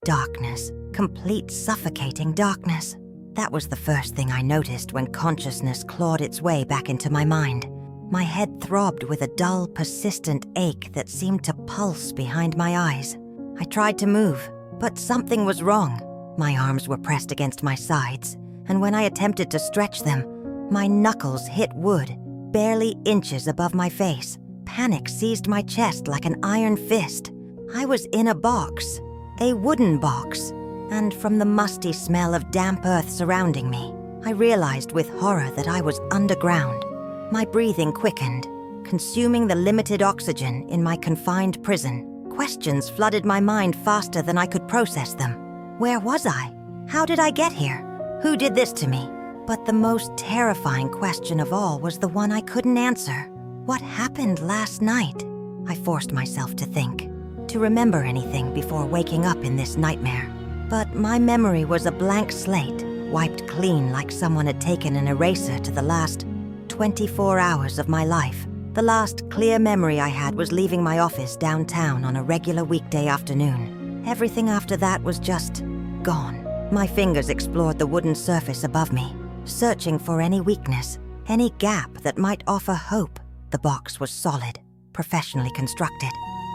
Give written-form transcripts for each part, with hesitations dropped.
Darkness, complete suffocating darkness. That was the first thing I noticed when consciousness clawed its way back into my mind. My head throbbed with a dull, persistent ache that seemed to pulse behind my eyes. I tried to move, but something was wrong. My arms were pressed against my sides, and when I attempted to stretch them, my knuckles hit wood, barely inches above my face. Panic seized my chest like an iron fist. I was in a box, a wooden box, and from the musty smell of damp earth surrounding me, I realized with horror that I was underground. My breathing quickened, consuming the limited oxygen in my confined prison. Questions flooded my mind faster than I could process them. Where was I? How did I get here? Who did this to me? But the most terrifying question of all was the one I couldn't answer. What happened last night? I forced myself to think, to remember anything before waking up in this nightmare. But my memory was a blank slate, wiped clean like someone had taken an eraser to the last 24 hours of my life. The last clear memory I had was leaving my office downtown on a regular weekday afternoon. Everything after that was just gone. My fingers explored the wooden surface above me, searching for any weakness, any gap that might offer hope. The box was solid, professionally constructed.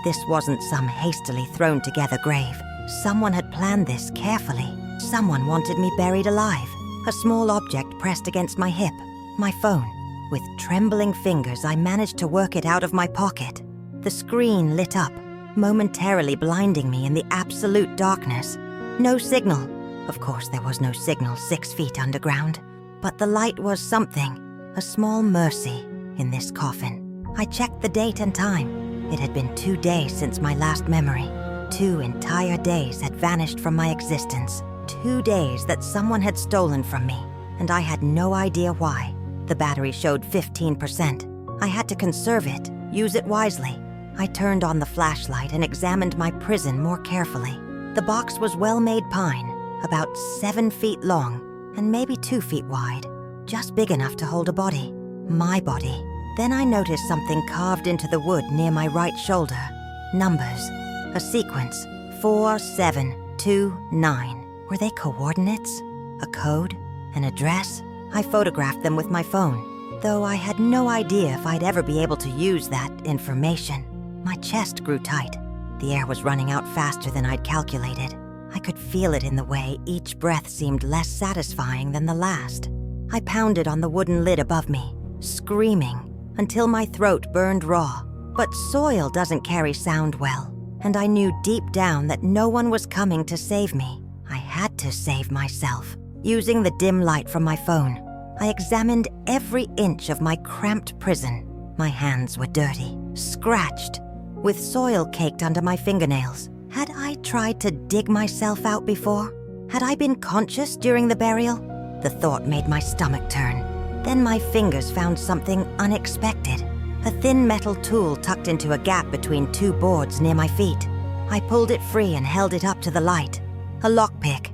This wasn't some hastily thrown together grave. Someone had planned this carefully. Someone wanted me buried alive. A small object pressed against my hip, my phone. With trembling fingers, I managed to work it out of my pocket. The screen lit up, momentarily blinding me in the absolute darkness. No signal. Of course, there was no signal 6 feet underground. But the light was something, a small mercy in this coffin. I checked the date and time. It had been 2 days since my last memory. 2 entire days had vanished from my existence. 2 days that someone had stolen from me, and I had no idea why. The battery showed 15%. I had to conserve it, use it wisely. I turned on the flashlight and examined my prison more carefully. The box was well-made pine, about 7 feet long and maybe 2 feet wide, just big enough to hold a body, my body. Then I noticed something carved into the wood near my right shoulder. Numbers, a sequence, 4729. Were they coordinates? A code? An address? I photographed them with my phone, though I had no idea if I'd ever be able to use that information. My chest grew tight. The air was running out faster than I'd calculated. I could feel it in the way each breath seemed less satisfying than the last. I pounded on the wooden lid above me, screaming, until my throat burned raw. But soil doesn't carry sound well, and I knew deep down that no one was coming to save me. I had to save myself. Using the dim light from my phone, I examined every inch of my cramped prison. My hands were dirty, scratched, with soil caked under my fingernails. Had I tried to dig myself out before? Had I been conscious during the burial? The thought made my stomach turn. Then my fingers found something unexpected. A thin metal tool tucked into a gap between 2 boards near my feet. I pulled it free and held it up to the light. A lockpick.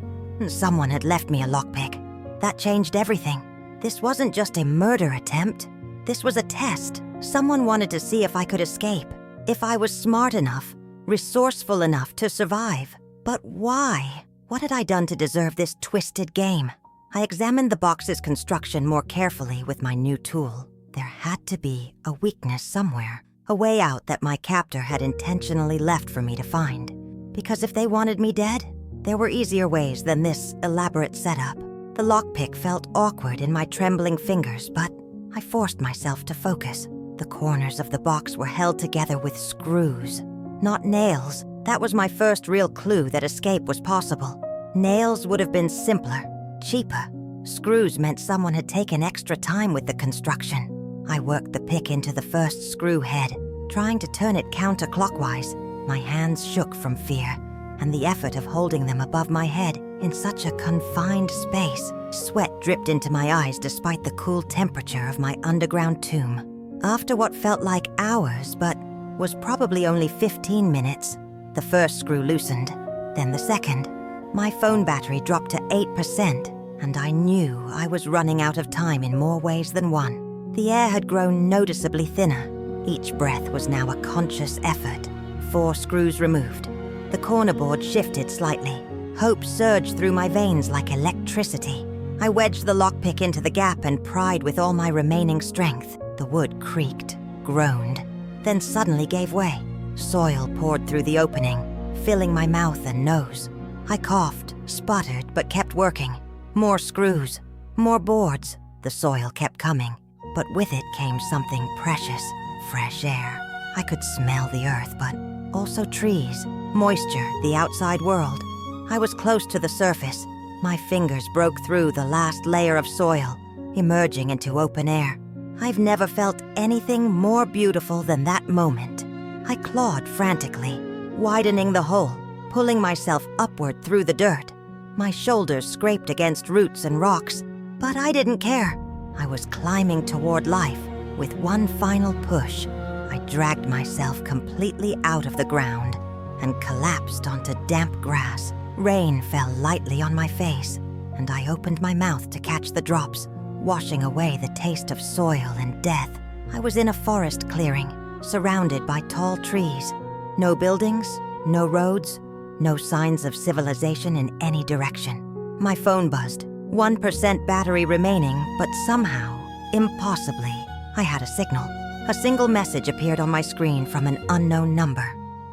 Someone had left me a lockpick. That changed everything. This wasn't just a murder attempt. This was a test. Someone wanted to see if I could escape, if I was smart enough, resourceful enough to survive. But why? What had I done to deserve this twisted game? I examined the box's construction more carefully with my new tool. There had to be a weakness somewhere, a way out that my captor had intentionally left for me to find. Because if they wanted me dead, there were easier ways than this elaborate setup. The lockpick felt awkward in my trembling fingers, but I forced myself to focus. The corners of the box were held together with screws, not nails. That was my first real clue that escape was possible. Nails would have been simpler, cheaper. Screws meant someone had taken extra time with the construction. I worked the pick into the first screw head, trying to turn it counterclockwise. My hands shook from fear and the effort of holding them above my head in such a confined space. Sweat dripped into my eyes despite the cool temperature of my underground tomb. After what felt like hours, but was probably only 15 minutes, the first screw loosened, then the second. My phone battery dropped to 8%, and I knew I was running out of time in more ways than one. The air had grown noticeably thinner. Each breath was now a conscious effort. 4 screws removed. The cornerboard shifted slightly. Hope surged through my veins like electricity. I wedged the lockpick into the gap and pried with all my remaining strength. The wood creaked, groaned, then suddenly gave way. Soil poured through the opening, filling my mouth and nose. I coughed, sputtered, but kept working. More screws, more boards. The soil kept coming, but with it came something precious, fresh air. I could smell the earth, but also trees, moisture, the outside world. I was close to the surface. My fingers broke through the last layer of soil, emerging into open air. I've never felt anything more beautiful than that moment. I clawed frantically, widening the hole, pulling myself upward through the dirt. My shoulders scraped against roots and rocks, but I didn't care. I was climbing toward life. With one final push, I dragged myself completely out of the ground and collapsed onto damp grass. Rain fell lightly on my face, and I opened my mouth to catch the drops, washing away the taste of soil and death. I was in a forest clearing, surrounded by tall trees. No buildings, no roads, no signs of civilization in any direction. My phone buzzed. 1% battery remaining, but somehow, impossibly, I had a signal. A single message appeared on my screen from an unknown number.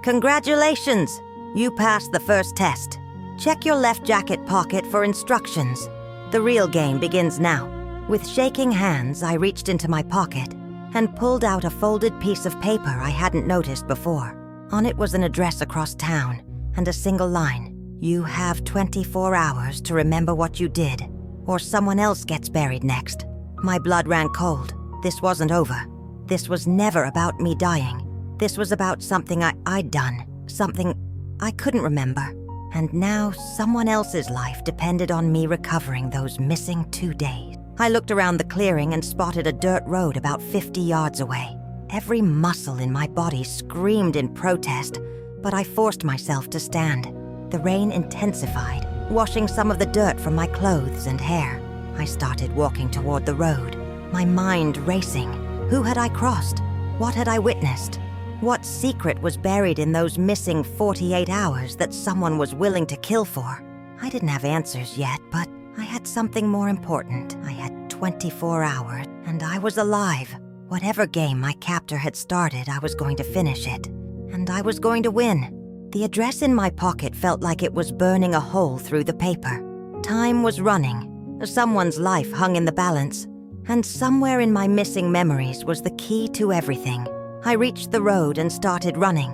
"Congratulations! You passed the first test. Check your left jacket pocket for instructions. The real game begins now." With shaking hands, I reached into my pocket and pulled out a folded piece of paper I hadn't noticed before. On it was an address across town and a single line. "You have 24 hours to remember what you did, or someone else gets buried next." My blood ran cold. This wasn't over. This was never about me dying. This was about something I'd done, something I couldn't remember. And now someone else's life depended on me recovering those missing 2 days. I looked around the clearing and spotted a dirt road about 50 yards away. Every muscle in my body screamed in protest, but I forced myself to stand. The rain intensified, washing some of the dirt from my clothes and hair. I started walking toward the road, my mind racing. Who had I crossed? What had I witnessed? What secret was buried in those missing 48 hours that someone was willing to kill for? I didn't have answers yet, but I had something more important. I had 24 hours, and I was alive. Whatever game my captor had started, I was going to finish it. And I was going to win. The address in my pocket felt like it was burning a hole through the paper. Time was running. Someone's life hung in the balance. And somewhere in my missing memories was the key to everything. I reached the road and started running.